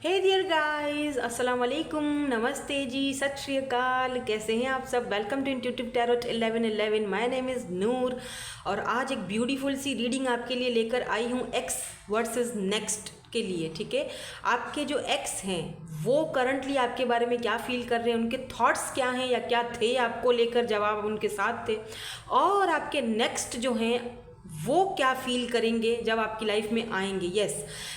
हे dear guys, अस्सलाम वालेकुम, नमस्ते जी, सत श्री अकाल। कैसे हैं आप सब? Welcome to intuitive tarot 1111। My name is Noor और आज एक ब्यूटीफुल सी रीडिंग आपके लिए लेकर आई हूँ एक्स वर्सेस नेक्स्ट के लिए। ठीक है, आपके जो एक्स हैं वो करंटली आपके बारे में क्या फील कर रहे हैं, उनके थॉट्स क्या हैं या क्या थे आपको लेकर जब आप उनके साथ थे, और आपके नेक्स्ट जो हैं वो क्या फील करेंगे जब आपकी लाइफ में आएंगे। यस,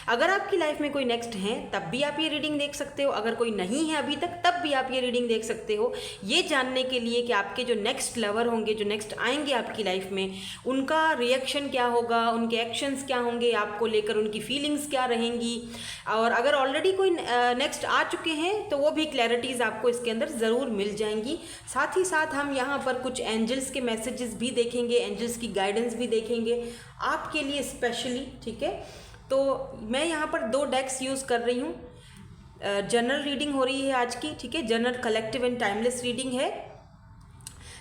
अगर आपकी लाइफ में कोई नेक्स्ट हैं तब भी आप ये रीडिंग देख सकते हो, अगर कोई नहीं है अभी तक तब भी आप ये रीडिंग देख सकते हो, ये जानने के लिए कि आपके जो नेक्स्ट लवर होंगे, जो नेक्स्ट आएंगे आपकी लाइफ में, उनका रिएक्शन क्या होगा, उनके एक्शंस क्या होंगे आपको लेकर, उनकी फीलिंग्स क्या रहेंगी। और अगर ऑलरेडी कोई नेक्स्ट आ चुके हैं तो वो भी क्लैरिटीज़ आपको इसके अंदर ज़रूर मिल जाएंगी। साथ ही साथ हम यहाँ पर कुछ एंजल्स के मैसेजेस भी देखेंगे, एंजल्स की गाइडेंस भी देखेंगे आपके लिए स्पेशली। ठीक है, तो मैं यहाँ पर 2 डेक्स यूज़ कर रही हूँ। जनरल रीडिंग हो रही है आज की। ठीक है, general, collective and timeless reading है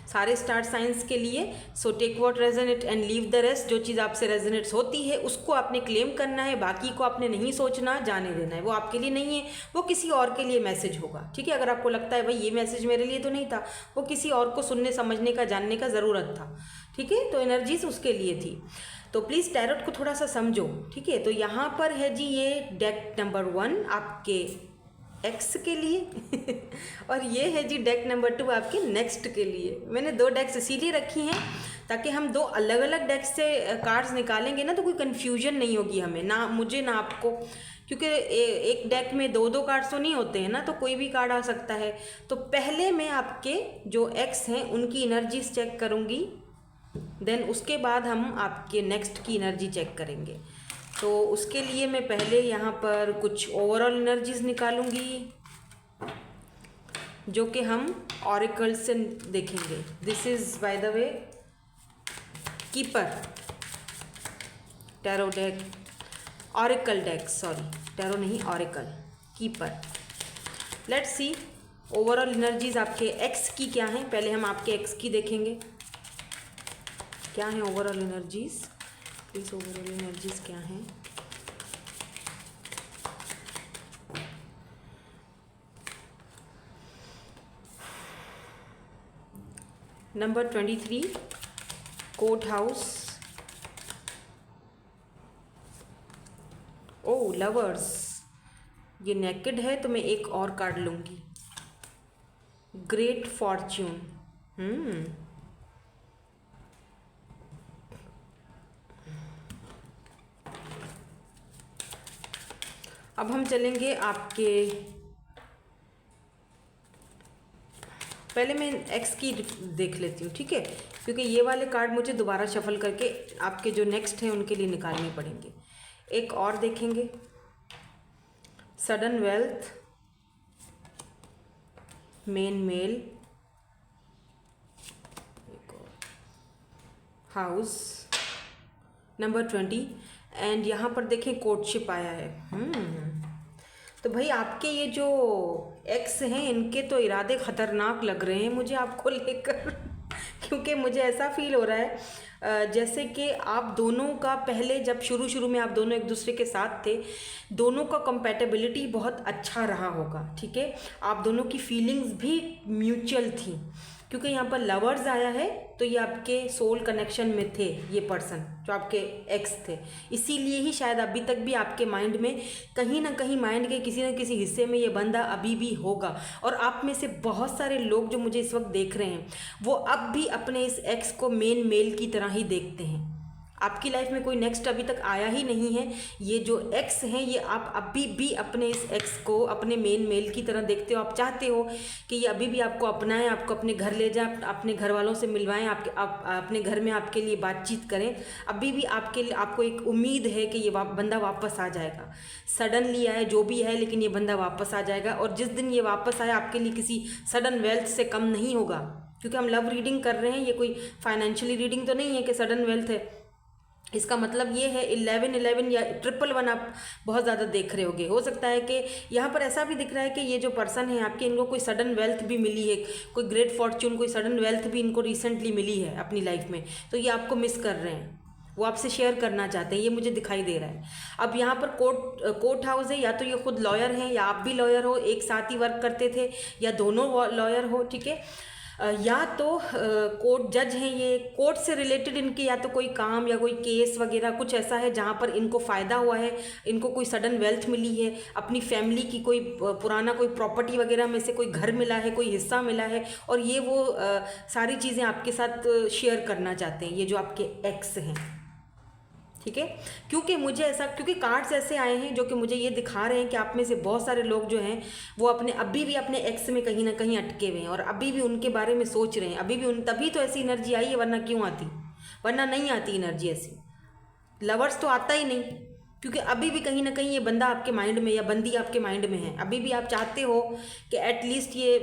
सारे स्टार साइंस के लिए। So take what resonate and leave the rest. जो चीज़ आपसे रेजोनेट्स होती है उसको आपने क्लेम करना है, बाकी को आपने नहीं सोचना, जाने देना है। वो आपके लिए नहीं है, वो किसी और के लिए मैसेज होगा। ठीक है, अगर आपको लगता है भाई ये मैसेज मेरे लिए तो नहीं था, वो किसी और को सुनने, समझने का, जानने का ज़रूरत था। ठीक है, तो एनर्जीज उसके लिए थी। तो प्लीज़ टैरोट को थोड़ा सा समझो। ठीक है, तो यहाँ पर है जी ये डेक नंबर 1 आपके एक्स के लिए और ये है जी डेक नंबर 2 आपके नेक्स्ट के लिए। मैंने 2 डेक्स इसीलिए रखी हैं ताकि हम 2 अलग अलग डेक्स से कार्ड्स निकालेंगे ना तो कोई कन्फ्यूजन नहीं होगी हमें, ना मुझे ना आपको, क्योंकि एक डेक में 2 कार्ड्स तो नहीं होते हैं ना, तो कोई भी कार्ड आ सकता है। तो पहले मैं आपके जो एक्स हैं उनकी एनर्जीज चेक करूँगी, देन उसके बाद हम आपके नेक्स्ट की एनर्जी चेक करेंगे। तो उसके लिए मैं पहले यहाँ पर कुछ ओवरऑल एनर्जीज निकालूंगी जो कि हम ऑरिकल से देखेंगे। This is by the way keeper tarot deck, oracle deck, sorry tarot नहीं, oracle keeper. Let's see overall energies आपके एक्स की क्या हैं। पहले हम आपके एक्स की देखेंगे क्या हैं overall energies. Please overall energies क्या हैं। Number 23 court house. Oh lovers, ये नेकेड है तो मैं एक और कार्ड लूंगी, ग्रेट फॉर्च्यून। अब हम चलेंगे आपके, पहले मैं एक्स की देख लेती हूँ। ठीक है, क्योंकि ये वाले कार्ड मुझे दोबारा शफल करके आपके जो नेक्स्ट हैं उनके लिए निकालने पड़ेंगे। एक और देखेंगे, sudden wealth, main mail, house number 20, and यहाँ पर देखें कोर्टशिप आया है। तो भाई आपके ये जो एक्स हैं इनके तो इरादे ख़तरनाक लग रहे हैं मुझे आपको लेकर क्योंकि मुझे ऐसा फील हो रहा है जैसे कि आप दोनों का पहले, जब शुरू में आप दोनों एक दूसरे के साथ थे, दोनों का कंपैटिबिलिटी बहुत अच्छा रहा होगा। ठीक है, आप दोनों की फीलिंग्स भी म्यूचुअल थी, क्योंकि यहाँ पर लवर्स आया है तो ये आपके सोल कनेक्शन में थे, ये पर्सन जो आपके एक्स थे। इसीलिए ही शायद अभी तक भी आपके माइंड में, कहीं ना कहीं माइंड के किसी न किसी हिस्से में ये बंदा अभी भी होगा। और आप में से बहुत सारे लोग जो मुझे इस वक्त देख रहे हैं वो अब भी अपने इस एक्स को मेन मेल की तरह ही देखते हैं। आपकी लाइफ में कोई नेक्स्ट अभी तक आया ही नहीं है, ये जो एक्स हैं ये आप अभी भी अपने इस एक्स को अपने मेन मेल की तरह देखते हो। आप चाहते हो कि ये अभी भी आपको अपनाएं, आपको अपने घर ले जाएं, अपने घर वालों से मिलवाएं, अपने घर में आपके लिए बातचीत करें। अभी भी आपको एक उम्मीद है कि ये बंदा वापस आ जाएगा। सडनली आए जो भी है, लेकिन ये बंदा वापस आ जाएगा। और जिस दिन ये वापस आए आपके लिए किसी सडन वेल्थ से कम नहीं होगा, क्योंकि हम लव रीडिंग कर रहे हैं, ये कोई फाइनेंशियली रीडिंग तो नहीं है कि सडन वेल्थ है। इसका मतलब ये है 1111 या 111 आप बहुत ज़्यादा देख रहे होगे। हो सकता है कि यहाँ पर ऐसा भी दिख रहा है कि ये जो पर्सन है आपके, इनको कोई सडन वेल्थ भी मिली है, कोई ग्रेट फॉर्च्यून, कोई सडन वेल्थ भी इनको रिसेंटली मिली है अपनी लाइफ में, तो ये आपको मिस कर रहे हैं। वो आपसे शेयर करना चाहते हैं, ये मुझे दिखाई दे रहा है। अब यहाँ पर कोर्ट हाउस है, या तो ये खुद लॉयर हैं या आप भी लॉयर हो, एक साथ ही वर्क करते थे, या दोनों लॉयर हो, ठीक है। या तो कोर्ट जज हैं, ये कोर्ट से रिलेटेड इनके या तो कोई काम या कोई केस वगैरह कुछ ऐसा है जहाँ पर इनको फ़ायदा हुआ है, इनको कोई सडन वेल्थ मिली है, अपनी फैमिली की कोई पुराना कोई प्रॉपर्टी वगैरह में से कोई घर मिला है, कोई हिस्सा मिला है, और ये वो सारी चीज़ें आपके साथ शेयर करना चाहते हैं, ये जो आपके एक्स हैं, ठीक है। क्योंकि कार्ड्स ऐसे आए हैं जो कि मुझे ये दिखा रहे हैं कि आप में से बहुत सारे लोग जो हैं वो अभी भी अपने एक्स में कहीं ना कहीं अटके हुए हैं, और अभी भी उनके बारे में सोच रहे हैं, अभी भी तभी तो ऐसी एनर्जी आई है, वरना क्यों आती, वरना नहीं आती एनर्जी ऐसी। लवर्स तो आता ही नहीं, क्योंकि अभी भी कहीं ना कहीं ये बंदा आपके माइंड में या बंदी आपके माइंड में है, अभी भी आप चाहते हो कि एटलीस्ट ये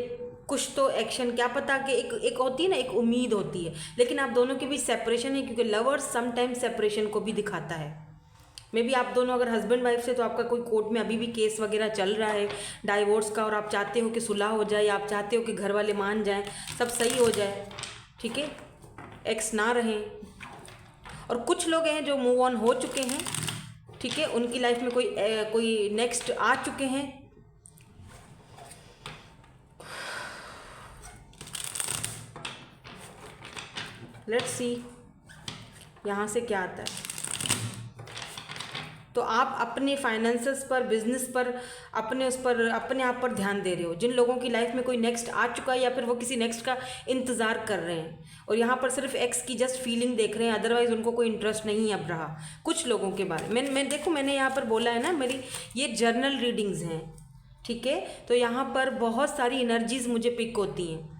कुछ तो एक्शन, क्या पता कि एक होती है ना, एक उम्मीद होती है, लेकिन आप दोनों के बीच सेपरेशन है, क्योंकि लवर्स समटाइम सेपरेशन को भी दिखाता है। मे बी आप दोनों अगर हस्बैंड वाइफ से, तो आपका कोई कोर्ट में अभी भी केस वगैरह चल रहा है डाइवोर्स का, और आप चाहते हो कि सुलह हो जाए, या आप चाहते हो कि घर वाले मान जाएं, सब सही हो जाए, ठीक है, एक्स ना रहें। और कुछ लोग हैं जो मूव ऑन हो चुके हैं, ठीक है, उनकी लाइफ में कोई नेक्स्ट आ चुके हैं। लेट्स सी यहाँ से क्या आता है। तो आप अपने फाइनेंसेस पर, बिजनेस पर, अपने आप पर ध्यान दे रहे हो। जिन लोगों की लाइफ में कोई नेक्स्ट आ चुका है, या फिर वो किसी नेक्स्ट का इंतज़ार कर रहे हैं, और यहाँ पर सिर्फ एक्स की जस्ट फीलिंग देख रहे हैं, अदरवाइज उनको कोई इंटरेस्ट नहीं अब रहा कुछ लोगों के बारे में। मैं देखो, मैंने यहाँ पर बोला है ना, मेरी ये जर्नल रीडिंग्स हैं, ठीक है। तो यहाँ पर बहुत सारी एनर्जीज मुझे पिक होती हैं,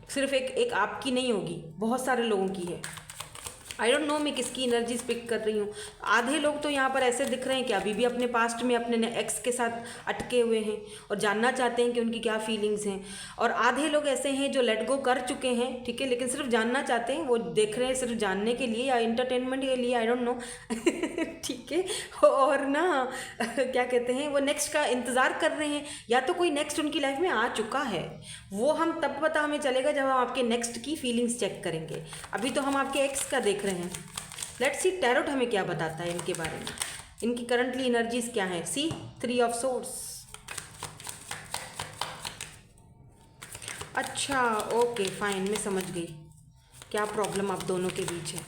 सिर्फ एक आपकी नहीं होगी, बहुत सारे लोगों की है। आई डोंट नो मैं किसकी एनर्जी पिक कर रही हूँ। आधे लोग तो यहाँ पर ऐसे दिख रहे हैं कि अभी भी अपने पास्ट में अपने एक्स के साथ अटके हुए हैं और जानना चाहते हैं कि उनकी क्या फीलिंग्स हैं, और आधे लोग ऐसे हैं जो लेट गो कर चुके हैं, ठीक है, लेकिन सिर्फ जानना चाहते हैं, वो देख रहे हैं सिर्फ जानने के लिए या इंटरटेनमेंट के लिए, आई डोंट नो ठीक है। और ना क्या कहते हैं, वो नेक्स्ट का इंतज़ार कर रहे हैं, या तो कोई नेक्स्ट उनकी लाइफ में आ चुका है, वो हम तब पता हमें चलेगा जब हम आपके नेक्स्ट की फीलिंग्स चेक करेंगे। अभी तो हम आपके एक्स का देख रहे हैं। लेट्स सी टैरोट हमें क्या बताता है इनके बारे में, इनकी करंटली एनर्जीज क्या है। सी 3 ऑफ सोर्ड्स। अच्छा ओके फाइन, मैं समझ गई क्या प्रॉब्लम आप दोनों के बीच है,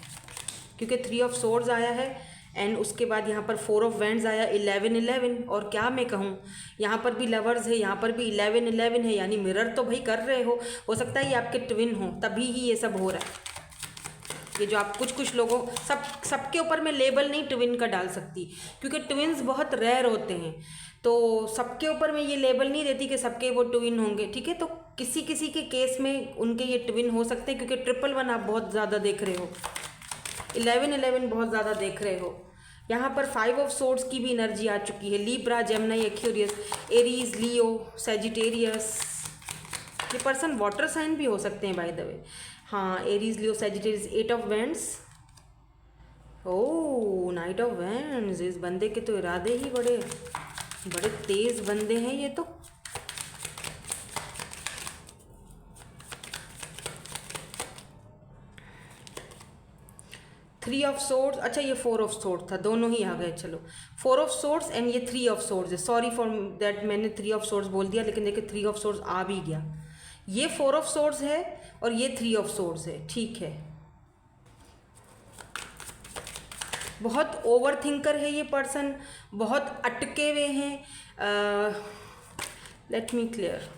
क्योंकि 3 ऑफ सोर्ड्स आया है एंड उसके बाद यहाँ पर 4 ऑफ वैंड्स आया, 11 और क्या मैं कहूँ, यहाँ पर भी लवर्स है, यहाँ पर भी 11 है, यानी मिरर तो भाई कर रहे हो सकता है ये आपके ट्विन हो, तभी ही ये सब हो रहा है। ये जो आप कुछ लोगों सबके ऊपर मैं लेबल नहीं ट्विन का डाल सकती, क्योंकि ट्विन्स बहुत रेयर होते हैं, तो सबके ऊपर मैं ये लेबल नहीं देती कि सबके वो ट्विन होंगे, ठीक है। तो किसी किसी के केस में उनके ये ट्विन हो सकते हैं, क्योंकि 111 आप बहुत ज़्यादा देख रहे हो, 11 बहुत ज़्यादा देख रहे हो। यहाँ पर 5 ऑफ सोर्ड्स की भी एनर्जी आ चुकी है, Libra, Gemini, Aquarius, Aries, Leo, Sagittarius. ये पर्सन वाटर साइन भी हो सकते हैं बाय द वे, हाँ, Aries, Leo, Sagittarius. 8 of wands, oh night of wands. इस बंदे के तो इरादे ही बड़े तेज बंदे हैं ये तो। थ्री ऑफ सोर्ड्स, अच्छा ये 4 ऑफ सोर्ड्स था, दोनों ही आ गए, चलो 4 ऑफ सोर्ड्स एंड ये 3 ऑफ सोर्ड्स है। सॉरी फॉर दैट, मैंने 3 ऑफ सोर्ड्स बोल दिया, लेकिन देखिए 3 ऑफ सोर्ड्स आ भी गया। ये 4 ऑफ सोर्ड्स है और ये 3 ऑफ सोर्ड्स है, ठीक है। बहुत ओवर थिंकर है ये पर्सन, बहुत अटके हुए हैं। लेट मी क्लियर,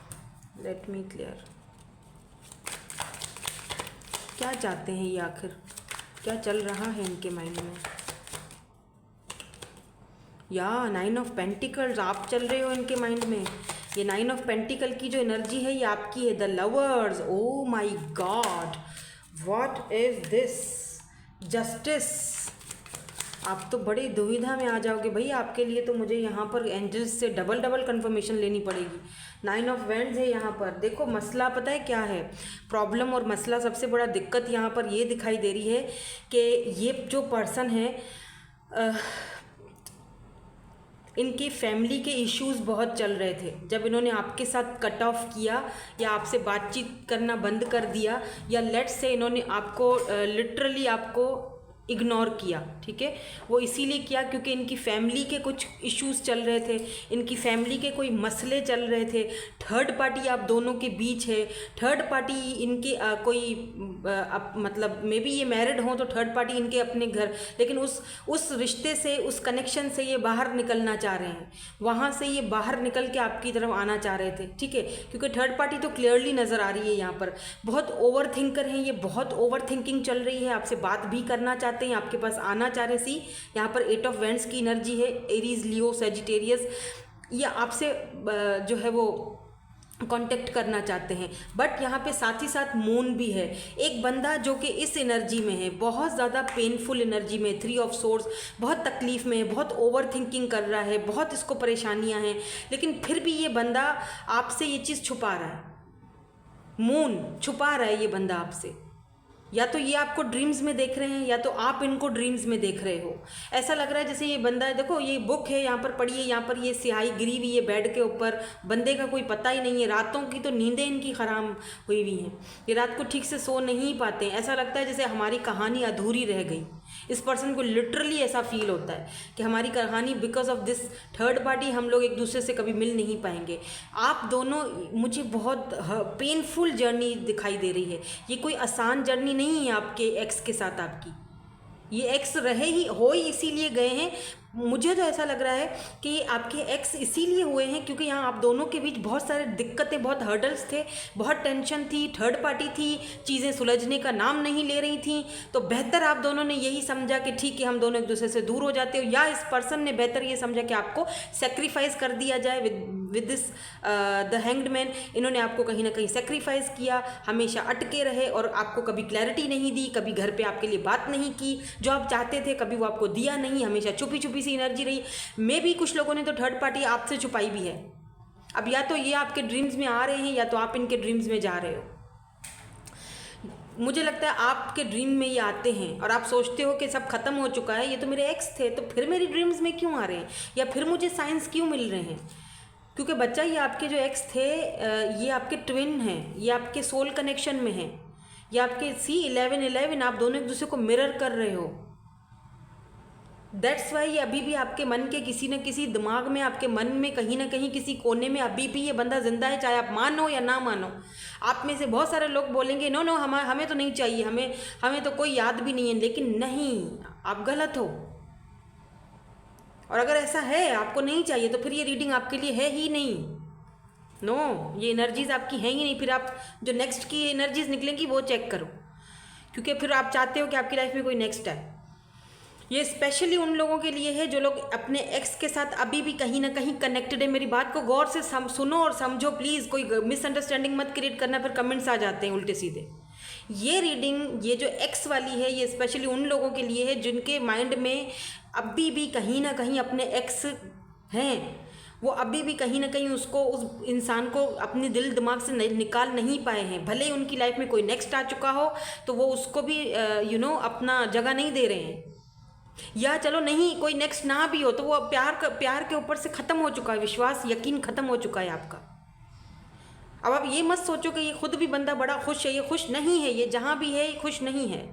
क्या चाहते हैं ये आखिर, क्या चल रहा है इनके माइंड में। या 9 ऑफ पेंटिकल्स आप चल रहे हो इनके माइंड में। ये 9 ऑफ पेंटिकल की जो एनर्जी है ये आपकी है, the lovers. Oh my God, what is this, justice. आप तो बड़ी दुविधा में आ जाओगे भाई, आपके लिए तो मुझे यहाँ पर एंजल्स से डबल कंफर्मेशन लेनी पड़ेगी। 9 ऑफ वैंड्स है यहाँ पर। देखो मसला पता है क्या है, प्रॉब्लम और मसला, सबसे बड़ा दिक्कत यहाँ पर ये दिखाई दे रही है कि ये जो पर्सन है इनकी फैमिली के इश्यूज़ बहुत चल रहे थे। जब इन्होंने आपके साथ कट ऑफ किया या आपसे बातचीत करना बंद कर दिया, या लेट्स से इन्होंने आपको लिटरली आपको इग्नोर किया, ठीक है। वो इसीलिए किया क्योंकि इनकी फैमिली के कुछ इश्यूज चल रहे थे, इनकी फैमिली के कोई मसले चल रहे थे। थर्ड पार्टी आप दोनों के बीच है, थर्ड पार्टी इनके मतलब मे बी ये मैरिड हों तो थर्ड पार्टी इनके अपने घर, लेकिन उस रिश्ते से, उस कनेक्शन से ये बाहर निकलना चाह रहे हैं, वहाँ से ये बाहर निकल के आपकी तरफ आना चाह रहे थे, ठीक है। क्योंकि थर्ड पार्टी तो क्लियरली नज़र आ रही है यहाँ पर, बहुत ओवर थिंकर हैं ये, बहुत ओवर थिंकिंग चल रही है, आपसे बात भी करना चाहते हैं, आपके पास आना चाह रहे। सी यहाँ पर 8 ऑफ वेंट्स की एनर्जी है, एरीज, लियो, सेजिटेरियस, ये आपसे जो है वो कांटेक्ट करना चाहते हैं। बट यहाँ पे साथ ही साथ मून भी है, एक बंदा जो कि इस एनर्जी में है, बहुत ज़्यादा पेनफुल एनर्जी में, 3 ऑफ सोर्स, बहुत तकलीफ़ में है, बहुत ओवर थिंकिंग कर रहा है, बहुत इसको परेशानियाँ हैं, लेकिन फिर भी ये बंदा आपसे ये चीज़ छुपा रहा है, मून छुपा रहा है ये बंदा आपसे। या तो ये आपको ड्रीम्स में देख रहे हैं या तो आप इनको ड्रीम्स में देख रहे हो। ऐसा लग रहा है जैसे ये बंदा, देखो ये बुक है यहाँ पर पढ़िए, यहाँ पर ये स्याही गिरी हुई है बेड के ऊपर, बंदे का कोई पता ही नहीं है, रातों की तो नींदें इनकी खराब हुई हुई हैं, ये रात को ठीक से सो नहीं पाते हैं। ऐसा लगता है जैसे हमारी कहानी अधूरी रह गई, इस पर्सन को लिटरली ऐसा फील होता है कि हमारी कहानी, because of this third party हम लोग एक दूसरे से कभी मिल नहीं पाएंगे। आप दोनों, मुझे बहुत पेनफुल जर्नी दिखाई दे रही है, ये कोई आसान जर्नी नहीं है आपके एक्स के साथ आपकी, ये एक्स रहे ही हो ही इसीलिए गए हैं। मुझे तो ऐसा लग रहा है कि आपके एक्स इसीलिए हुए हैं क्योंकि यहाँ आप दोनों के बीच बहुत सारे दिक्कतें, बहुत हर्डल्स थे, बहुत टेंशन थी, थर्ड पार्टी थी, चीज़ें सुलझने का नाम नहीं ले रही थी। तो बेहतर आप दोनों ने यही समझा कि ठीक है हम दोनों एक दूसरे से दूर हो जाते हो, या इस पर्सन ने बेहतर ये समझा कि आपको सेक्रीफाइस कर दिया जाए with this the hanged man. इन्होंने आपको कहीं ना कहीं सेक्रीफाइस किया, हमेशा अटके रहे और आपको कभी क्लैरिटी नहीं दी, कभी घर पे आपके लिए बात नहीं की, जो आप चाहते थे कभी वो आपको दिया नहीं, हमेशा छुपी छुपी सी एनर्जी रही। मे भी कुछ लोगों ने तो थर्ड पार्टी आपसे छुपाई भी है। अब या तो ये आपके ड्रीम्स में आ रहे हैं या तो आप इनके ड्रीम्स में जा रहे हो। मुझे लगता है आपके ड्रीम में ये आते हैं और आप सोचते हो कि सब खत्म हो चुका है, ये तो मेरे एक्स थे, तो फिर मेरी ड्रीम्स में क्यों आ रहे हैं, या फिर मुझे साइंस क्यों मिल रहे हैं। क्योंकि बच्चा, ये आपके जो एक्स थे ये आपके ट्विन हैं, ये आपके सोल कनेक्शन में हैं, ये आपके C1111, आप दोनों एक दूसरे को मिरर कर रहे हो। दैट्स वाई अभी भी आपके मन के किसी न किसी दिमाग में, आपके मन में कहीं ना कहीं किसी कोने में अभी भी ये बंदा जिंदा है, चाहे आप मानो या ना मानो। आप में से बहुत सारे लोग बोलेंगे नो नो हमें तो नहीं चाहिए, हमें तो कोई याद भी नहीं है, लेकिन नहीं, आप गलत हो। और अगर ऐसा है आपको नहीं चाहिए तो फिर ये रीडिंग आपके लिए है ही नहीं। नो, ये एनर्जीज आपकी हैं ही नहीं। फिर आप जो नेक्स्ट की एनर्जीज निकलेंगी वो चेक करो, क्योंकि फिर आप चाहते हो कि आपकी लाइफ में कोई नेक्स्ट आए। ये स्पेशली उन लोगों के लिए है जो लोग अपने एक्स के साथ अभी भी कहीं ना कहीं कनेक्टेड है। मेरी बात को गौर से सुनो और समझो प्लीज़, कोई मिसअंडरस्टैंडिंग मत क्रिएट करना, फिर कमेंट्स आ जाते हैं उल्टे सीधे। ये रीडिंग, ये जो एक्स वाली है, ये स्पेशली उन लोगों के लिए है जिनके माइंड में अभी भी कहीं ना कहीं अपने एक्स हैं, वो अभी भी कहीं ना कहीं उसको, उस इंसान को अपने दिल दिमाग से निकाल नहीं पाए हैं। भले ही उनकी लाइफ में कोई नेक्स्ट आ चुका हो तो वो उसको भी अपना जगह नहीं दे रहे हैं, या चलो नहीं कोई नेक्स्ट ना भी हो तो वो प्यार के ऊपर से ख़त्म हो चुका है, विश्वास यकीन ख़त्म हो चुका है आपका। अब आप ये मत सोचो कि ये खुद भी बंदा बड़ा खुश है, ये खुश नहीं है, ये जहाँ भी है ये खुश नहीं है।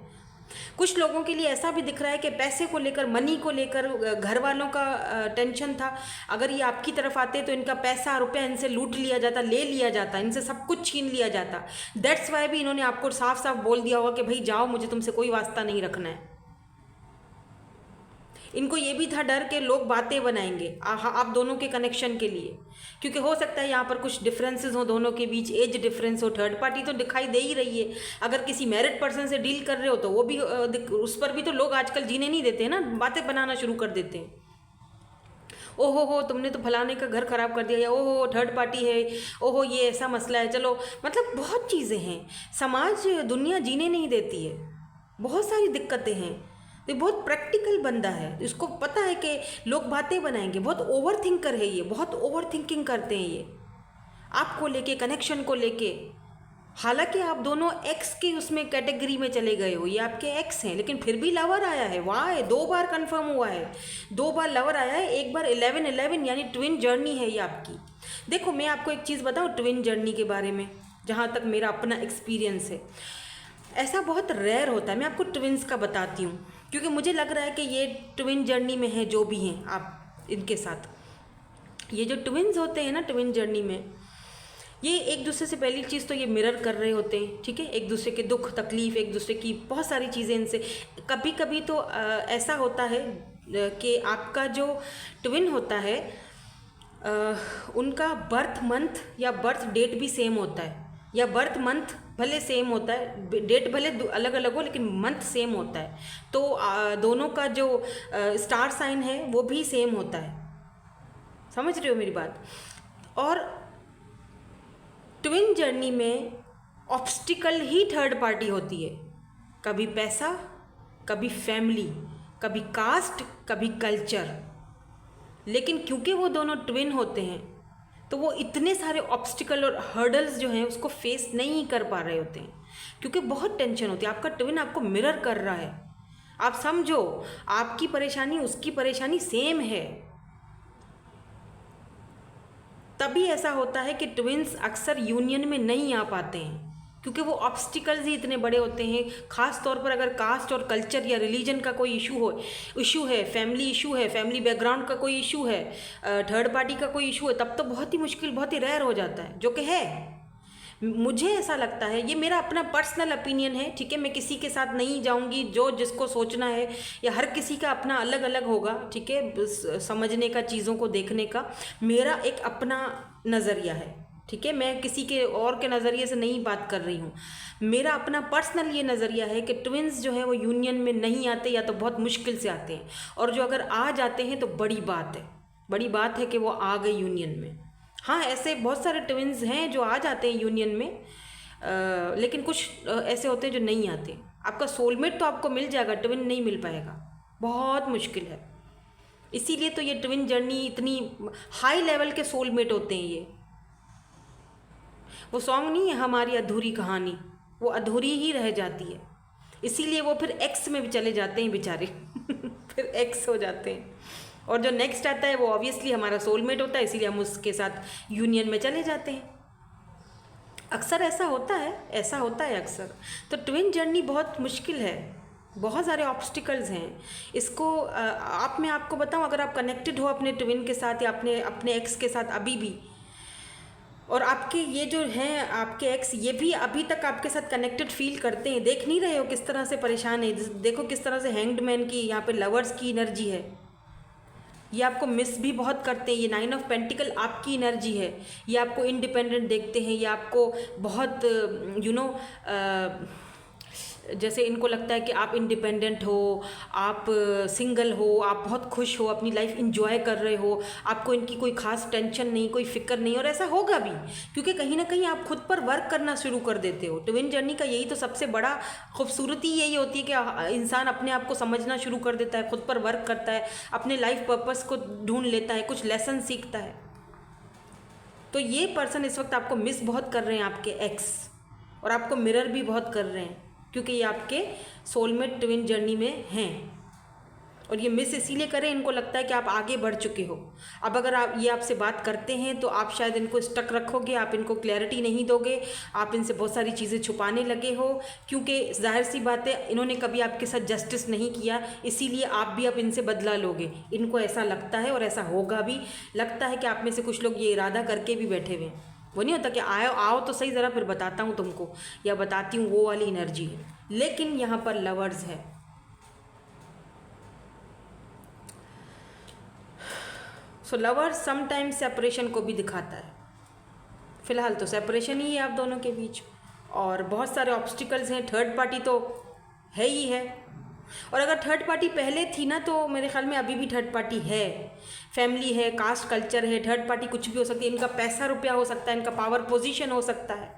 कुछ लोगों के लिए ऐसा भी दिख रहा है कि पैसे को लेकर, मनी को लेकर, घर वालों का टेंशन था। अगर ये आपकी तरफ आते तो इनका पैसा रुपया इनसे लूट लिया जाता, ले लिया जाता, इनसे सब कुछ छीन लिया जाता। दैट्स वाई भी इन्होंने आपको साफ साफ बोल दिया होगा कि भाई जाओ, मुझे तुमसे कोई वास्ता नहीं रखना है। इनको ये भी था डर कि लोग बातें बनाएंगे आप दोनों के कनेक्शन के लिए, क्योंकि हो सकता है यहाँ पर कुछ डिफरेंसेस हो दोनों के बीच, एज डिफरेंस हो, थर्ड पार्टी तो दिखाई दे ही रही है। अगर किसी मैरिड पर्सन से डील कर रहे हो तो वो भी उस पर भी तो लोग आजकल जीने नहीं देते हैं ना, बातें बनाना शुरू कर देते हैं। ओहो हो तुमने तो फलाने का घर ख़राब कर दिया, या ओहो थर्ड पार्टी है, ओहो ये ऐसा मसला है। चलो मतलब बहुत चीज़ें हैं, समाज दुनिया जीने नहीं देती है, बहुत सारी दिक्कतें हैं। तो बहुत प्रैक्टिकल बंदा है, इसको पता है कि लोग बातें बनाएंगे। बहुत ओवर थिंकर है ये, बहुत ओवर थिंकिंग करते हैं ये आपको लेके, कनेक्शन को लेके। हालांकि आप दोनों एक्स की उसमें कैटेगरी में चले गए हो, ये आपके एक्स हैं, लेकिन फिर भी लवर आया है। वाह है, 2 बार कंफर्म हुआ है, 2 बार लवर आया है, एक बार 11-11 यानी ट्विन जर्नी है ये आपकी। देखो मैं आपको एक चीज़ बताऊँ ट्विन जर्नी के बारे में, जहाँ तक मेरा अपना एक्सपीरियंस है, ऐसा बहुत रेयर होता है। मैं आपको ट्विन्स का बताती हूँ। क्योंकि मुझे लग रहा है कि ये ट्विन जर्नी में है जो भी हैं आप इनके साथ। ये जो ट्विन्स होते हैं ना ट्विन जर्नी में, ये एक दूसरे से पहली चीज़ तो ये मिरर कर रहे होते हैं, ठीक है, एक दूसरे के दुख तकलीफ़, एक दूसरे की बहुत सारी चीज़ें इनसे। कभी कभी तो ऐसा होता है कि आपका जो ट्विन होता है उनका बर्थ मंथ या बर्थ डेट भी सेम होता है, या बर्थ मंथ भले सेम होता है, डेट भले अलग अलग हो लेकिन मंथ सेम होता है। तो दोनों का जो स्टार साइन है वो भी सेम होता है। समझ रहे हो मेरी बात? और ट्विन जर्नी में ऑब्स्टिकल ही थर्ड पार्टी होती है, कभी पैसा, कभी फैमिली, कभी कास्ट, कभी कल्चर। लेकिन क्योंकि वो दोनों ट्विन होते हैं तो वो इतने सारे ऑब्स्टिकल और हर्डल्स जो हैं उसको फेस नहीं कर पा रहे होते हैं, क्योंकि बहुत टेंशन होती है। आपका ट्विन आपको मिरर कर रहा है, आप समझो आपकी परेशानी उसकी परेशानी सेम है। तभी ऐसा होता है कि ट्विन्स अक्सर यूनियन में नहीं आ पाते हैं, क्योंकि वो ऑब्स्टिकल्स ही इतने बड़े होते हैं। ख़ास तौर पर अगर कास्ट और कल्चर या रिलीजन का कोई इशू है, फैमिली इशू है, फैमिली बैकग्राउंड का कोई इशू है, थर्ड पार्टी का कोई इशू है, तब तो बहुत ही मुश्किल, बहुत ही रेयर हो जाता है, जो कि है। मुझे ऐसा लगता है, ये मेरा अपना पर्सनल ओपिनियन है, ठीक है, मैं किसी के साथ नहीं जाऊंगी, जो जिसको सोचना है, या हर किसी का अपना अलग अलग होगा, ठीक है, समझने का, चीज़ों को देखने का। मेरा एक अपना नज़रिया है, ठीक है, मैं किसी के और के नज़रिए से नहीं बात कर रही हूँ। मेरा अपना पर्सनल ये नज़रिया है कि ट्विन्स जो है वो यूनियन में नहीं आते, या तो बहुत मुश्किल से आते हैं, और जो अगर आ जाते हैं तो बड़ी बात है, बड़ी बात है कि वो आ गए यूनियन में। हाँ, ऐसे बहुत सारे ट्विन्स हैं जो आ जाते हैं यूनियन में, लेकिन कुछ ऐसे होते हैं जो नहीं आते। आपका सोलमेट तो आपको मिल जाएगा, ट्विन नहीं मिल पाएगा, बहुत मुश्किल है। इसीलिए तो ये ट्विन जर्नी इतनी हाई लेवल के सोलमेट होते हैं। ये वो सॉन्ग नहीं है हमारी अधूरी कहानी, वो अधूरी ही रह जाती है, इसीलिए वो फिर एक्स में भी चले जाते हैं बेचारे फिर एक्स हो जाते हैं, और जो नेक्स्ट आता है वो ऑब्वियसली हमारा सोलमेट होता है, इसीलिए हम उसके साथ यूनियन में चले जाते हैं। अक्सर ऐसा होता है, ऐसा होता है अक्सर। तो ट्विन जर्नी बहुत मुश्किल है, बहुत सारे ऑब्स्टिकल्स हैं इसको। मैं आपको बताऊं, अगर आप कनेक्टेड हो अपने ट्विन के साथ या अपने एक्स के साथ अभी भी, और आपके ये जो हैं आपके एक्स, ये भी अभी तक आपके साथ कनेक्टेड फील करते हैं, देख नहीं रहे हो किस तरह से परेशान है, देखो किस तरह से हैंग्ड मैन की यहाँ पे लवर्स की एनर्जी है, ये आपको मिस भी बहुत करते हैं। ये 9 ऑफ पेंटिकल आपकी एनर्जी है, ये आपको इंडिपेंडेंट देखते हैं, ये आपको बहुत जैसे इनको लगता है कि आप इंडिपेंडेंट हो, आप सिंगल हो, आप बहुत खुश हो, अपनी लाइफ इंजॉय कर रहे हो, आपको इनकी कोई खास टेंशन नहीं, कोई फिक्र नहीं। और ऐसा होगा भी, क्योंकि कहीं ना कहीं आप खुद पर वर्क करना शुरू कर देते हो। ट्विन जर्नी का यही तो सबसे बड़ा खूबसूरती यही होती है कि इंसान अपने आप को समझना शुरू कर देता है, खुद पर वर्क करता है, अपने लाइफ पर्पस को ढूंढ लेता है, कुछ लेसन सीखता है। तो ये पर्सन इस वक्त आपको मिस बहुत कर रहे हैं, आपके एक्स, और आपको मिरर भी बहुत कर रहे हैं, क्योंकि ये आपके सोलमेट ट्विन जर्नी में हैं। और ये मिस इसीलिए करें, इनको लगता है कि आप आगे बढ़ चुके हो। अब अगर ये आपसे बात करते हैं तो आप शायद इनको स्टक रखोगे, आप इनको क्लैरिटी नहीं दोगे, आप इनसे बहुत सारी चीज़ें छुपाने लगे हो, क्योंकि जाहिर सी बात है इन्होंने कभी आपके साथ जस्टिस नहीं किया, इसीलिए आप भी अब इनसे बदला लोगे। इनको ऐसा लगता है, और ऐसा होगा भी। लगता है कि आप में से कुछ लोग ये इरादा करके भी बैठे हुए हैं। वो नहीं होता कि आओ तो सही, ज़रा फिर बताता हूँ तुमको, या बताती हूँ, वो वाली एनर्जी है। लेकिन यहाँ पर लवर्स है। सो लवर्स समटाइम्स सेपरेशन को भी दिखाता है। फ़िलहाल तो सेपरेशन ही है आप दोनों के बीच, और बहुत सारे ऑब्स्टिकल्स हैं। थर्ड पार्टी तो है ही है, और अगर थर्ड पार्टी पहले थी ना, तो मेरे ख्याल में अभी भी थर्ड पार्टी है। फैमिली है, कास्ट कल्चर है, थर्ड पार्टी कुछ भी हो सकती है। इनका पैसा रुपया हो सकता है, इनका पावर पोजीशन हो सकता है।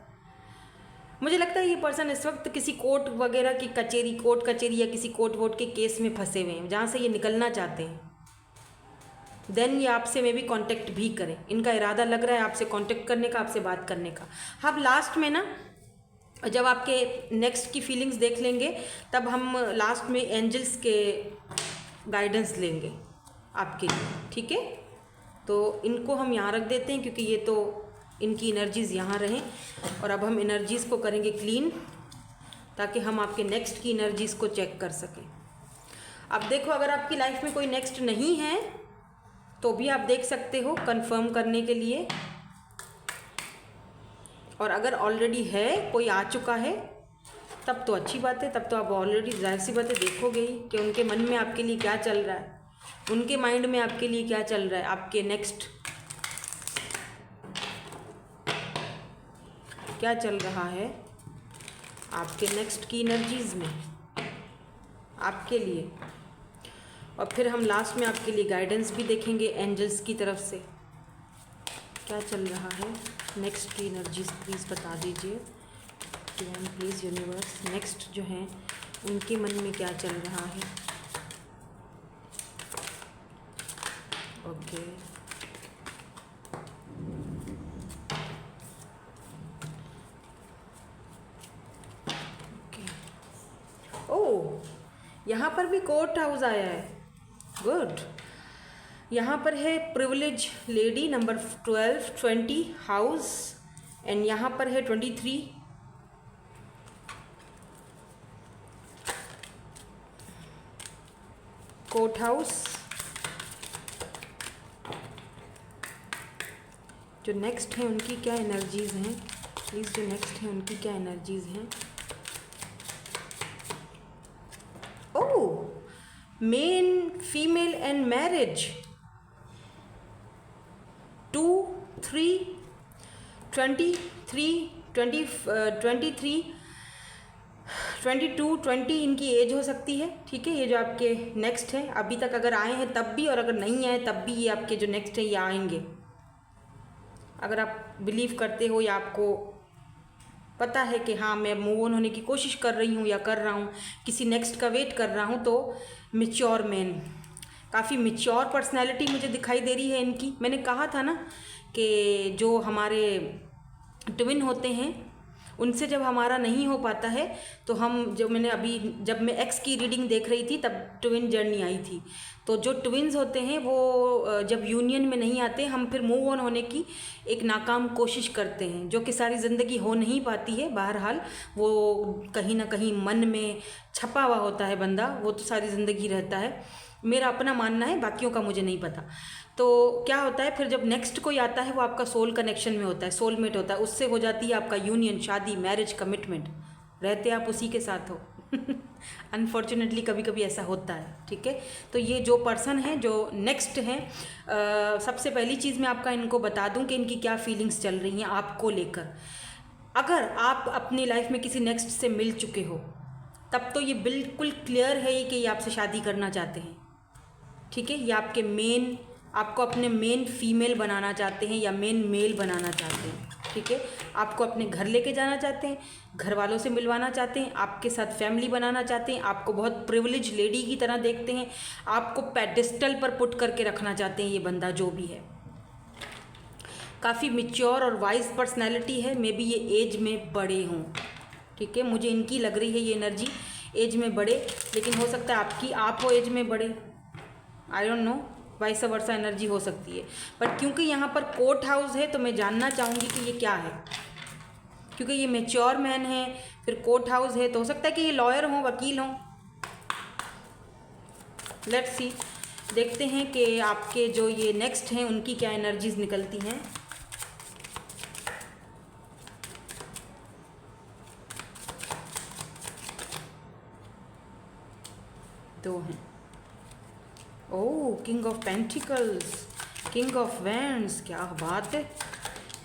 मुझे लगता है ये पर्सन इस वक्त किसी कोर्ट वगैरह की कोर्ट कचेरी या किसी कोर्ट वोट के केस में फंसे हुए हैं, जहाँ से ये निकलना चाहते हैं। देन ये आपसे में भी कांटेक्ट भी करें, इनका इरादा लग रहा है आपसे कांटेक्ट करने का, आपसे बात करने का। अब लास्ट में ना, जब आपके नेक्स्ट की फीलिंग्स देख लेंगे, तब हम लास्ट में एंजल्स के गाइडेंस लेंगे आपके लिए, ठीक है। तो इनको हम यहाँ रख देते हैं, क्योंकि ये तो इनकी एनर्जीज़ यहाँ रहें। और अब हम एनर्जीज़ को करेंगे क्लीन, ताकि हम आपके नेक्स्ट की एनर्जीज़ को चेक कर सकें। अब देखो, अगर आपकी लाइफ में कोई नेक्स्ट नहीं है तो भी आप देख सकते हो कंफर्म करने के लिए, और अगर ऑलरेडी है, कोई आ चुका है, तब तो अच्छी बात है। तब तो आप ऑलरेडी जाहिर सी बात है देखोगे ही कि उनके मन में आपके लिए क्या चल रहा है, उनके माइंड में आपके लिए क्या चल रहा है, आपके नेक्स्ट क्या चल रहा है, आपके नेक्स्ट की एनर्जीज़ में आपके लिए। और फिर हम लास्ट में आपके लिए गाइडेंस भी देखेंगे एंजल्स की तरफ से, क्या चल रहा है नेक्स्ट की एनर्जीज प्लीज़ बता दीजिए। डिवाइन प्लीज़ यूनिवर्स, नेक्स्ट जो हैं उनके मन में क्या चल रहा है। ओके, ओह, यहाँ पर भी कोर्ट हाउस आया है, गुड। यहाँ पर है privilege lady number 12, 20 house, and यहाँ पर है 23, कोर्ट हाउस। जो नेक्स्ट है उनकी क्या एनर्जीज़ हैं प्लीज़, जो नेक्स्ट है उनकी क्या एनर्जीज़ हैं। ओह, मेन फीमेल एंड मैरिज, 2, 3, 23, 23, 22, 20 इनकी एज हो सकती है। ठीक है, ये जो आपके नेक्स्ट है, अभी तक अगर आए हैं तब भी, और अगर नहीं आए तब भी, ये आपके जो नेक्स्ट है ये आएंगे। अगर आप बिलीव करते हो या आपको पता है कि हाँ मैं मूव ऑन होने की कोशिश कर रही हूँ या कर रहा हूँ, किसी नेक्स्ट का वेट कर रहा हूँ, तो मैच्योर मैन, काफ़ी मैच्योर पर्सनैलिटी मुझे दिखाई दे रही है इनकी। मैंने कहा था ना कि जो हमारे ट्विन होते हैं उनसे जब हमारा नहीं हो पाता है तो हम, जब मैं एक्स की रीडिंग देख रही थी तब ट्विन जर्नी आई थी, तो जो ट्विन्स होते हैं वो जब यूनियन में नहीं आते, हम फिर मूव ऑन होने की एक नाकाम कोशिश करते हैं, जो कि सारी ज़िंदगी हो नहीं पाती है। बहरहाल वो कहीं ना कहीं मन में छपा हुआ होता है बंदा, वो तो सारी ज़िंदगी रहता है, मेरा अपना मानना है, बाकियों का मुझे नहीं पता। तो क्या होता है फिर, जब नेक्स्ट कोई आता है वो आपका सोल कनेक्शन में होता है, सोलमेट होता है, उससे हो जाती है आपका यूनियन, शादी, मैरिज, कमिटमेंट, रहते आप उसी के साथ हो। अनफॉर्चुनेटली कभी कभी ऐसा होता है। ठीक है, तो ये जो पर्सन है जो नेक्स्ट हैं, सबसे पहली चीज़ मैं आपका इनको बता दूं कि इनकी क्या फीलिंग्स चल रही हैं आपको लेकर। अगर आप अपनी लाइफ में किसी नेक्स्ट से मिल चुके हो तब तो ये बिल्कुल क्लियर है कि ये आपसे शादी करना चाहते हैं। ठीक है, ये आपको अपने मेन फीमेल बनाना चाहते हैं या मेन मेल बनाना चाहते हैं। ठीक है, आपको अपने घर लेके जाना चाहते हैं, घर वालों से मिलवाना चाहते हैं, आपके साथ फैमिली बनाना चाहते हैं, आपको बहुत प्रिविलेज लेडी की तरह देखते हैं, आपको पेडिस्टल पर पुट करके रखना चाहते हैं। ये बंदा जो भी है काफ़ी मैच्योर और वाइज पर्सनैलिटी है, मे बी ये एज में बड़े हों। ठीक है, मुझे इनकी लग रही है ये एनर्जी एज में बड़े, लेकिन हो सकता है आप हो एज में बड़े, I don't know, vice versa energy हो सकती है। बट क्योंकि यहाँ पर कोर्ट हाउस है तो मैं जानना चाहूँगी कि ये क्या है, क्योंकि ये मैच्योर मैन है, फिर कोर्ट हाउस है, तो हो सकता है कि ये लॉयर हों, वकील हों। लेट्स सी, देखते हैं कि आपके जो ये नेक्स्ट हैं उनकी क्या एनर्जीज निकलती हैं। दो हैं, oh, king of pentacles, king of wands, क्या बात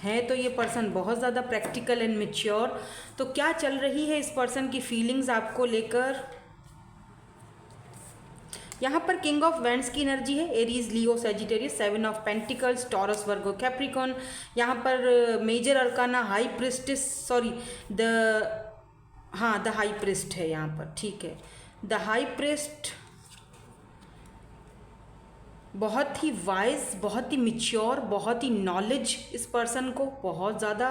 है तो ये पर्सन बहुत ज़्यादा प्रैक्टिकल एंड मैच्योर। तो क्या चल रही है इस पर्सन की फीलिंग्स आपको लेकर। यहाँ पर किंग ऑफ वैंड्स की एनर्जी है, Aries, Leo, Sagittarius, 7 of pentacles, Taurus, Virgo, Capricorn. यहाँ पर major arcana high priestess, sorry the high priest है यहाँ पर। ठीक है, द हाई प्रिस्ट बहुत ही वाइज, बहुत ही मैच्योर, बहुत ही नॉलेज इस पर्सन को, बहुत ज़्यादा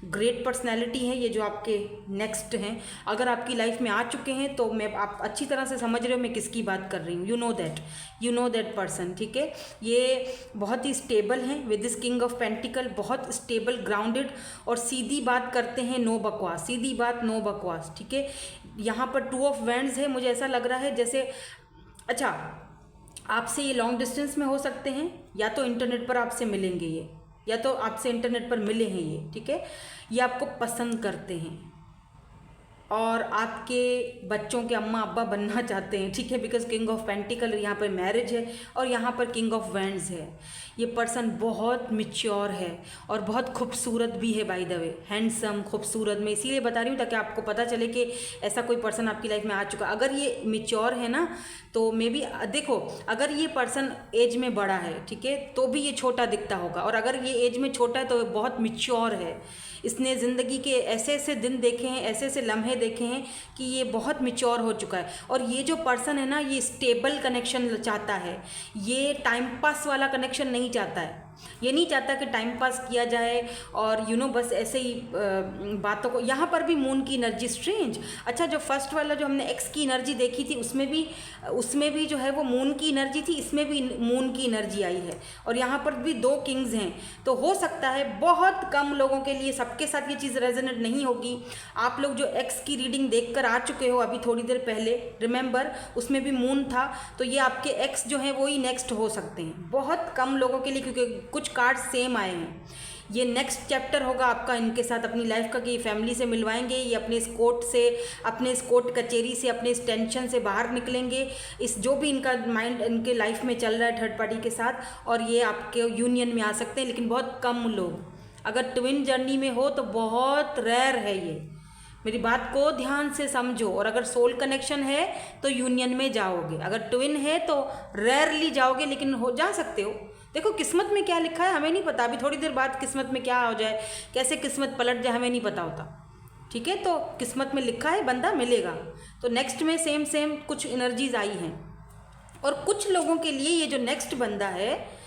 ग्रेट पर्सनैलिटी है ये जो आपके नेक्स्ट हैं। अगर आपकी लाइफ में आ चुके हैं तो आप अच्छी तरह से समझ रहे हो मैं किसकी बात कर रही हूँ। You know that person. ठीक है, ये बहुत ही स्टेबल हैं with this king of pentacle, बहुत स्टेबल, ग्राउंडेड और सीधी बात करते हैं, नो बकवास, सीधी बात, नो बकवास। ठीक है, यहाँ पर 2 ऑफ वैंड्स है, मुझे ऐसा लग रहा है जैसे अच्छा, आपसे ये लॉन्ग डिस्टेंस में हो सकते हैं, या तो इंटरनेट पर आपसे मिलेंगे ये, या तो आपसे इंटरनेट पर मिले हैं ये, ठीक है। ये आपको पसंद करते हैं और आपके बच्चों के अम्मा अब्बा बनना चाहते हैं, ठीक है। बिकॉज किंग ऑफ पेंटिकल यहाँ पर मैरिज है और यहाँ पर किंग ऑफ वैंड्स है। ये पर्सन बहुत मिच्योर है और बहुत खूबसूरत भी है, बाय द वे, हैंडसम, खूबसूरत। मैं इसीलिए बता रही हूँ ताकि आपको पता चले कि ऐसा कोई पर्सन आपकी लाइफ में आ चुका। अगर ये मिच्योर है ना, तो मे बी देखो, अगर ये पर्सन एज में बड़ा है, ठीक है, तो भी ये छोटा दिखता होगा, और अगर ये एज में छोटा है तो बहुत मिच्योर है। इसने ज़िंदगी के ऐसे ऐसे दिन देखे हैं, ऐसे ऐसे लम्हे देखे हैं कि ये बहुत मिच्योर हो चुका है। और ये जो पर्सन है ना, ये स्टेबल कनेक्शन चाहता है, ये टाइम पास वाला कनेक्शन नहीं चाहता है। ये नहीं चाहता कि टाइम पास किया जाए और बस ऐसे ही बातों को। यहाँ पर भी मून की एनर्जी स्ट्रेंज। अच्छा, जो फर्स्ट वाला जो हमने एक्स की एनर्जी देखी थी, उसमें भी जो है वो मून की एनर्जी थी, इसमें भी मून की एनर्जी आई है, और यहाँ पर भी 2 किंग्स हैं। तो हो सकता है बहुत कम लोगों के लिए, सबके साथ ये चीज़ रेजोनेट नहीं होगी। आप लोग जो एक्स की रीडिंग देख कर आ चुके हो अभी थोड़ी देर पहले, रिमेंबर, उसमें भी मून था, तो ये आपके एक्स जो हैं वो ही नेक्स्ट हो सकते हैं। बहुत कम लोगों के लिए, क्योंकि कुछ कार्ड सेम आए हैं। ये नेक्स्ट चैप्टर होगा आपका इनके साथ अपनी लाइफ का, कि ये फैमिली से मिलवाएंगे, ये अपने इस कोर्ट से, अपने इस कोर्ट कचेरी से, अपने इस टेंशन से बाहर निकलेंगे, इस जो भी इनका माइंड इनके लाइफ में चल रहा है थर्ड पार्टी के साथ, और ये आपके यूनियन में आ सकते हैं। लेकिन बहुत कम लोग, अगर ट्विन जर्नी में हो तो बहुत रेयर है ये, मेरी बात को ध्यान से समझो। और अगर सोल कनेक्शन है तो यूनियन में जाओगे, अगर ट्विन है तो रेयरली जाओगे, लेकिन हो जा सकते हो। देखो किस्मत में क्या लिखा है हमें नहीं पता, अभी थोड़ी देर बाद किस्मत में क्या हो जाए, कैसे किस्मत पलट जाए, हमें नहीं पता होता, ठीक है। तो किस्मत में लिखा है बंदा मिलेगा। तो नेक्स्ट में सेम कुछ एनर्जीज आई हैं, और कुछ लोगों के लिए ये जो नेक्स्ट बंदा है,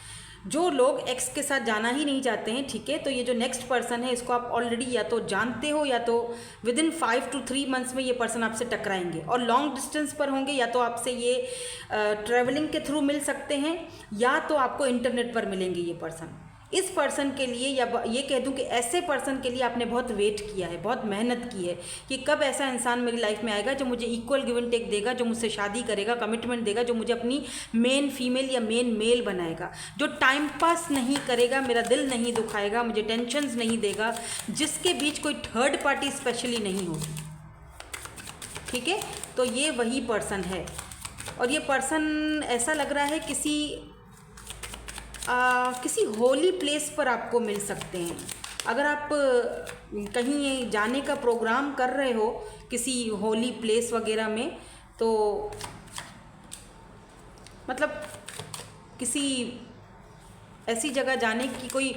जो लोग एक्स के साथ जाना ही नहीं चाहते हैं, ठीक है, तो ये जो नेक्स्ट पर्सन है, इसको आप ऑलरेडी या तो जानते हो, या तो विद इन 5 to 3 मंथ्स में ये पर्सन आपसे टकराएंगे, और लॉन्ग डिस्टेंस पर होंगे, या तो आपसे ये ट्रैवलिंग के थ्रू मिल सकते हैं, या तो आपको इंटरनेट पर मिलेंगे ये पर्सन। इस पर्सन के लिए, या ये कह दूं कि ऐसे पर्सन के लिए आपने बहुत वेट किया है, बहुत मेहनत की है, कि कब ऐसा इंसान मेरी लाइफ में आएगा जो मुझे इक्वल गिव एंड टेक देगा, जो मुझसे शादी करेगा, कमिटमेंट देगा, जो मुझे अपनी मेन फीमेल या मेन मेल बनाएगा, जो टाइम पास नहीं करेगा, मेरा दिल नहीं दुखाएगा, मुझे टेंशन्स नहीं देगा, जिसके बीच कोई थर्ड पार्टी स्पेशली नहीं होगी, ठीक है। तो ये वही पर्सन है, और ये पर्सन ऐसा लग रहा है किसी होली प्लेस पर आपको मिल सकते हैं। अगर आप कहीं जाने का प्रोग्राम कर रहे हो किसी होली प्लेस वगैरह में, तो मतलब किसी ऐसी जगह जाने की कोई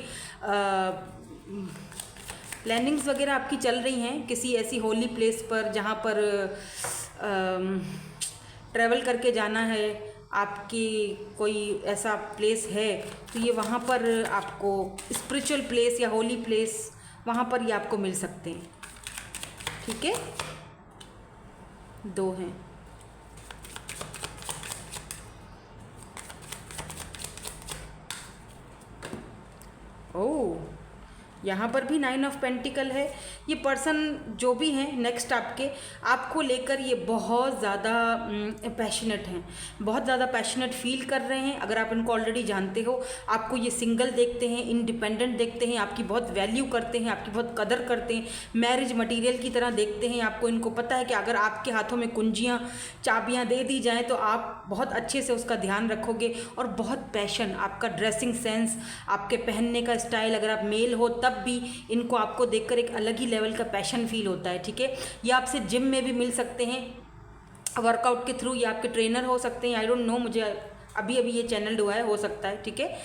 प्लानिंग्स वगैरह आपकी चल रही हैं, किसी ऐसी होली प्लेस पर जहाँ पर ट्रैवल करके जाना है, आपकी कोई ऐसा प्लेस है, तो ये वहाँ पर आपको स्पिरिचुअल प्लेस या होली प्लेस, वहाँ पर ये आपको मिल सकते हैं, ठीक है। 2 हैं। ओह, यहाँ पर भी 9 ऑफ पेंटिकल है। ये पर्सन जो भी हैं नेक्स्ट आपको लेकर ये बहुत ज़्यादा पैशनेट हैं, बहुत ज़्यादा पैशनेट फील कर रहे हैं। अगर आप इनको ऑलरेडी जानते हो, आपको ये सिंगल देखते हैं, इंडिपेंडेंट देखते हैं, आपकी बहुत वैल्यू करते हैं, आपकी बहुत कदर करते हैं, मैरिज मटीरियल की तरह देखते हैं आपको। इनको पता है कि अगर आपके हाथों में कुंजियाँ, चाबियाँ दे दी जाएँ तो आप बहुत अच्छे से उसका ध्यान रखोगे, और बहुत पैशन, आपका ड्रेसिंग सेंस, आपके पहनने का स्टाइल, अगर आप मेल हो तब भी इनको आपको देखकर एक अलग ही लेवल का पैशन फील होता है, ठीक है। ये आपसे जिम में भी मिल सकते हैं वर्कआउट के थ्रू, या आपके ट्रेनर हो सकते हैं, आई डोंट नो, मुझे अभी ये चैनल हुआ है, हो सकता है, ठीक है।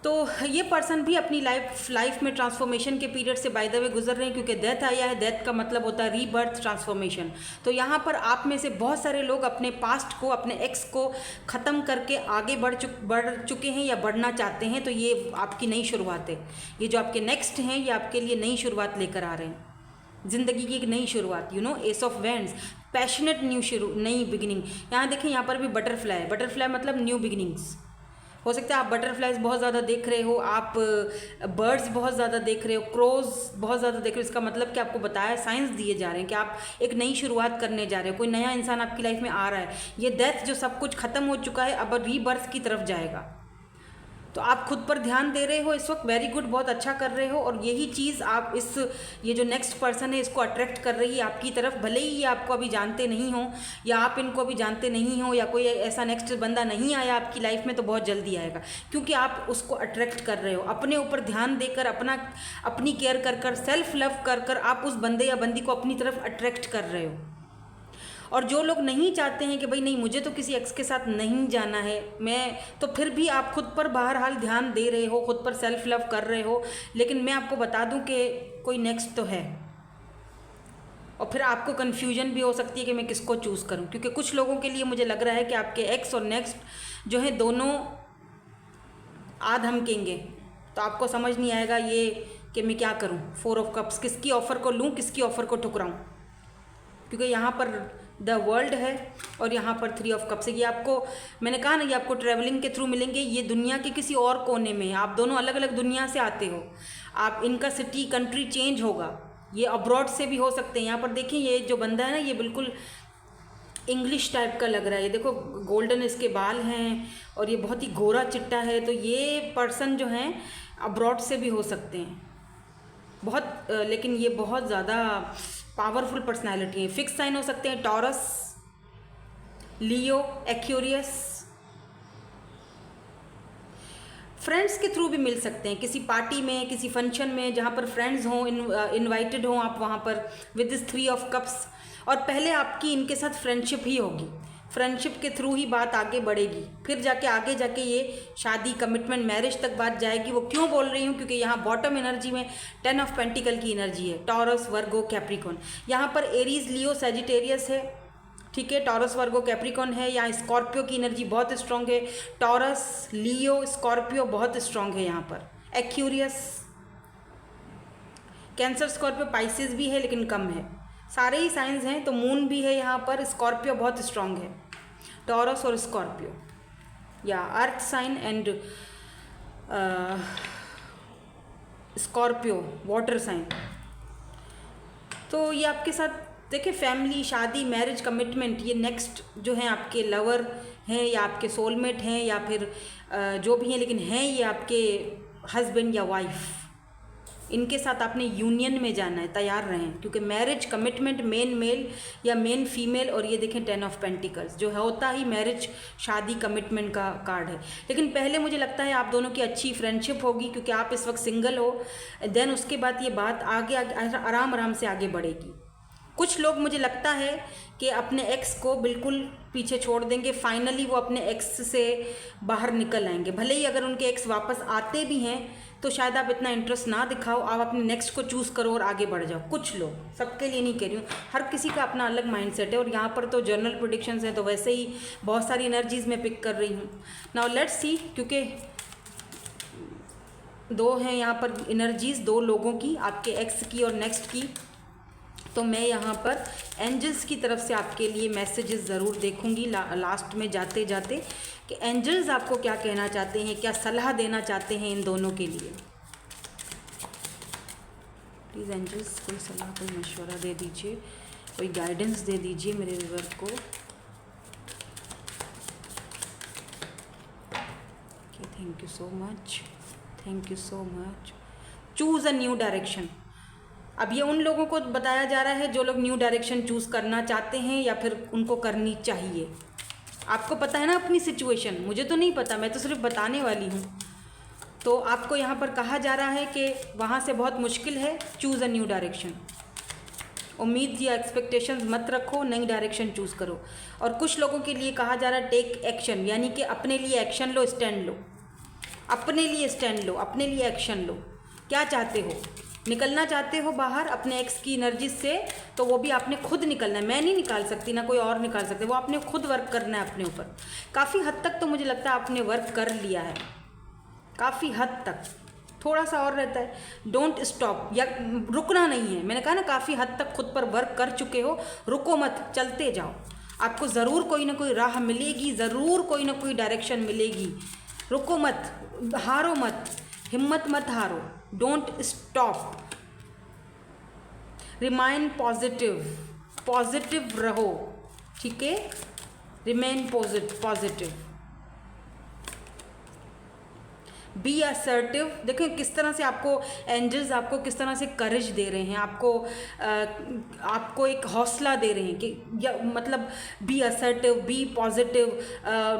तो ये पर्सन भी अपनी लाइफ में ट्रांसफॉर्मेशन के पीरियड से बाय द वे गुजर रहे हैं, क्योंकि डेथ आया है, डेथ का मतलब होता है रीबर्थ, ट्रांसफॉर्मेशन। तो यहाँ पर आप में से बहुत सारे लोग अपने पास्ट को, अपने एक्स को ख़त्म करके आगे बढ़ चुके हैं या बढ़ना चाहते हैं। तो ये आपकी नई शुरुआत है, ये जो आपके नेक्स्ट हैं ये आपके लिए नई शुरुआत लेकर आ रहे हैं, ज़िंदगी की एक नई शुरुआत, एस ऑफ वैंड्स, पैशनेट नई बिगिनिंग। यहाँ देखें, यहाँ पर भी बटरफ्लाई है, बटरफ्लाई मतलब न्यू बिगिनिंग्स, हो सकता है आप बटरफ्लाइज बहुत ज़्यादा देख रहे हो, आप बर्ड्स बहुत ज़्यादा देख रहे हो, क्रोज बहुत ज़्यादा देख रहे हो। इसका मतलब कि आपको बताया, साइंस दिए जा रहे हैं कि आप एक नई शुरुआत करने जा रहे हो, कोई नया इंसान आपकी लाइफ में आ रहा है। ये डेथ जो सब कुछ ख़त्म हो चुका है, अब रीबर्थ की तरफ जाएगा। तो आप खुद पर ध्यान दे रहे हो इस वक्त, वेरी गुड, बहुत अच्छा कर रहे हो। और यही चीज़ आप ये जो नेक्स्ट पर्सन है इसको अट्रैक्ट कर रही है आपकी तरफ। भले ही ये आपको अभी जानते नहीं हो या आप इनको अभी जानते नहीं हो या कोई ऐसा नेक्स्ट बंदा नहीं आया आपकी लाइफ में, तो बहुत जल्दी आएगा, क्योंकि आप उसको अट्रैक्ट कर रहे हो। अपने ऊपर ध्यान देकर, अपनी केयर कर कर, सेल्फ लव कर कर आप उस बंदे या बंदी को अपनी तरफ अट्रैक्ट कर रहे हो। और जो लोग नहीं चाहते हैं कि भाई नहीं, मुझे तो किसी एक्स के साथ नहीं जाना है, मैं तो फिर भी आप खुद पर बहरहाल ध्यान दे रहे हो, खुद पर सेल्फ लव कर रहे हो। लेकिन मैं आपको बता दूं कि कोई नेक्स्ट तो है। और फिर आपको कन्फ्यूजन भी हो सकती है कि मैं किसको चूज़ करूं, क्योंकि कुछ लोगों के लिए मुझे लग रहा है कि आपके एक्स और नेक्स्ट जो है दोनों आ धमकेंगे। तो आपको समझ नहीं आएगा ये कि मैं क्या करूं। 4 ऑफ कप्स, किसकी ऑफ़र को लूं, किसकी ऑफ़र को ठुकराऊं, क्योंकि यहाँ पर द वर्ल्ड है और यहाँ पर 3 ऑफ कप्स है। ये आपको, मैंने कहा ना, ये आपको ट्रैवलिंग के थ्रू मिलेंगे। ये दुनिया के किसी और कोने में, आप दोनों अलग अलग दुनिया से आते हो, आप इनका सिटी कंट्री चेंज होगा, ये अब्रॉड से भी हो सकते हैं। यहाँ पर देखिए, ये जो बंदा है ना, ये बिल्कुल इंग्लिश टाइप का लग रहा है। ये देखो, गोल्डन इसके बाल हैं और ये बहुत ही गोरा चिट्टा है। तो ये पर्सन जो हैं अब्रॉड से भी हो सकते हैं बहुत, लेकिन ये बहुत ज़्यादा पावरफुल पर्सनालिटी है। फिक्स साइन हो सकते हैं, टॉरस, लियो, एक्वेरियस। फ्रेंड्स के थ्रू भी मिल सकते हैं, किसी पार्टी में, किसी फंक्शन में जहाँ पर फ्रेंड्स हों, इनवाइटेड हों आप वहाँ पर विद दिस 3 ऑफ कप्स। और पहले आपकी इनके साथ फ्रेंडशिप ही होगी, फ्रेंडशिप के थ्रू ही बात आगे बढ़ेगी, फिर आगे जाके ये शादी, कमिटमेंट, मैरिज तक बात जाएगी। वो क्यों बोल रही हूँ, क्योंकि यहाँ बॉटम एनर्जी में 10 ऑफ पेंटिकल की एनर्जी है, टॉरस, वर्गो, कैप्रिकॉन। यहाँ पर एरीज, लियो, सजिटेरियस है, ठीक है, टॉरस, वर्गो, कैप्रिकॉन है। यहाँ स्कॉर्पियो की एनर्जी बहुत स्ट्रॉन्ग है, टॉरस, लियो, स्कॉर्पियो बहुत स्ट्रॉन्ग है। यहाँ पर एक्वेरियस, कैंसर, स्कॉर्पियो, पाइसेस भी है लेकिन कम है, सारे ही साइंस हैं। तो मून भी है यहाँ पर, स्कॉर्पियो बहुत स्ट्रॉन्ग है, टॉरस और स्कॉर्पियो, या earth sign and Scorpio water sign. तो ये आपके साथ देखिए, फैमिली, शादी, मैरिज, कमिटमेंट, ये नेक्स्ट जो हैं आपके लवर हैं या आपके सोलमेट हैं या फिर जो भी हैं, लेकिन हैं ये आपके हस्बैंड या वाइफ। इनके साथ आपने यूनियन में जाना है, तैयार रहें, क्योंकि मैरिज, कमिटमेंट, मेन मेल या मेन फीमेल। और ये देखें 10 ऑफ पेंटिकल्स, जो होता ही मैरिज, शादी, कमिटमेंट का कार्ड है। लेकिन पहले मुझे लगता है आप दोनों की अच्छी फ्रेंडशिप होगी, क्योंकि आप इस वक्त सिंगल हो। देन उसके बाद ये बात आगे आराम आराम से आगे बढ़ेगी। कुछ लोग, मुझे लगता है कि अपने एक्स को बिल्कुल पीछे छोड़ देंगे, फाइनली वो अपने एक्स से बाहर निकल आएंगे। भले ही अगर उनके एक्स वापस आते भी हैं तो शायद आप इतना इंटरेस्ट ना दिखाओ, आप अपने नेक्स्ट को चूज़ करो और आगे बढ़ जाओ। कुछ लोग, सबके लिए नहीं कह रही हूँ, हर किसी का अपना अलग माइंडसेट है। और यहाँ पर तो जर्नल प्रेडिक्शंस हैं, तो वैसे ही बहुत सारी एनर्जीज़ मैं पिक कर रही हूँ। नाउ लेट्स सी, क्योंकि 2 हैं यहाँ पर एनर्जीज़, 2 लोगों की, आपके एक्स की और नेक्स्ट की। तो मैं यहाँ पर एंजल्स की तरफ से आपके लिए मैसेजेस ज़रूर देखूँगी लास्ट में जाते जाते, कि एंजल्स आपको क्या कहना चाहते हैं, क्या सलाह देना चाहते हैं इन दोनों के लिए। प्लीज़ एंजल्स कोई सलाह, कोई मशवरा दे दीजिए, कोई गाइडेंस दे दीजिए मेरे व्यूअर को। Thank you so much, thank you so much. Choose a new direction. अब ये उन लोगों को बताया जा रहा है जो लोग न्यू डायरेक्शन चूज़ करना चाहते हैं या फिर उनको करनी चाहिए। आपको पता है ना अपनी सिचुएशन, मुझे तो नहीं पता, मैं तो सिर्फ बताने वाली हूँ। तो आपको यहाँ पर कहा जा रहा है कि वहाँ से बहुत मुश्किल है, चूज़ अ न्यू डायरेक्शन। उम्मीद या एक्सपेक्टेशंस मत रखो, नई डायरेक्शन चूज़ करो। और कुछ लोगों के लिए कहा जा रहा है टेक एक्शन, यानी कि अपने लिए एक्शन लो, स्टैंड लो, अपने लिए स्टैंड लो, अपने लिए एक्शन लो। क्या चाहते हो, निकलना चाहते हो बाहर अपने एक्स की एनर्जी से, तो वो भी आपने खुद निकलना है। मैं नहीं निकाल सकती, ना कोई और निकाल सकते, वो आपने खुद वर्क करना है अपने ऊपर। काफ़ी हद तक तो मुझे लगता है आपने वर्क कर लिया है, काफ़ी हद तक, थोड़ा सा और रहता है। डोंट स्टॉप, या रुकना नहीं है। मैंने कहा ना, काफ़ी हद तक खुद पर वर्क कर चुके हो, रुको मत, चलते जाओ। आपको ज़रूर कोई ना कोई राह मिलेगी, ज़रूर कोई ना कोई डायरेक्शन मिलेगी। रुको मत, हारो मत, हिम्मत मत हारो, don't stop, remain positive, positive रहो, ठीक है, रिमेन पॉजिटिव, बी असर्टिव। देखें किस तरह से आपको एंजल्स आपको किस तरह से करेज दे रहे हैं, आपको एक हौसला दे रहे हैं कि या मतलब be assertive, be positive,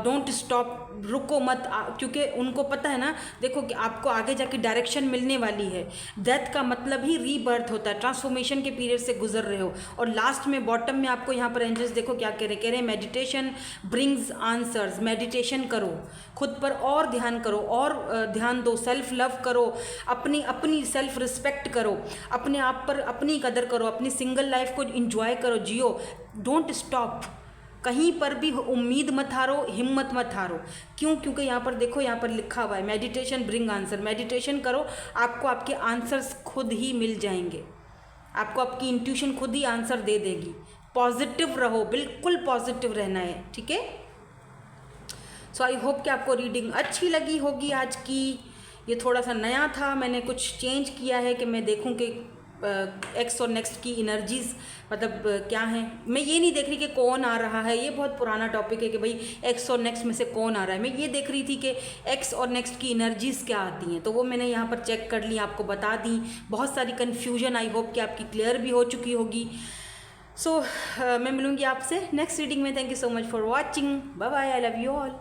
don't stop, रुको मत, क्योंकि उनको पता है ना, देखो कि आपको आगे जाके डायरेक्शन मिलने वाली है। डेथ का मतलब ही रीबर्थ होता है, ट्रांसफॉर्मेशन के पीरियड से गुजर रहे हो। और लास्ट में बॉटम में आपको यहाँ पर एंजल्स देखो क्या कह रहे हैं, मेडिटेशन ब्रिंग्स आंसर्स, मेडिटेशन करो, खुद पर और ध्यान करो, और ध्यान दो, सेल्फ लव करो, अपनी सेल्फ रिस्पेक्ट करो, अपने आप पर अपनी कदर करो, अपनी सिंगल लाइफ को एंजॉय करो, जियो, डोंट स्टॉप, कहीं पर भी उम्मीद मत हारो, हिम्मत मत हारो। क्यों? क्योंकि यहाँ पर देखो, यहाँ पर लिखा हुआ है मेडिटेशन ब्रिंग आंसर, मेडिटेशन करो, आपको आपके आंसर्स खुद ही मिल जाएंगे, आपको आपकी इंट्यूशन खुद ही आंसर दे देगी। पॉजिटिव रहो, बिल्कुल पॉजिटिव रहना है, ठीक है। सो आई होप कि आपको रीडिंग अच्छी लगी होगी आज की। ये थोड़ा सा नया था, मैंने कुछ चेंज किया है कि मैं देखूं कि एक्स और नेक्स्ट की एनर्जीज़ मतलब क्या हैं। मैं ये नहीं देख रही कि कौन आ रहा है, ये बहुत पुराना टॉपिक है कि भाई एक्स और नेक्स्ट में से कौन आ रहा है। मैं ये देख रही थी कि एक्स और नेक्स्ट की एनर्जीज़ क्या आती हैं, तो वो मैंने यहाँ पर चेक कर ली, आपको बता दी। बहुत सारी कन्फ्यूजन आई होप कि आपकी क्लियर भी हो चुकी होगी। सो मैं मिलूँगी आपसे नेक्स्ट रीडिंग में। Thank you so much for watching, bye bye, I love you all.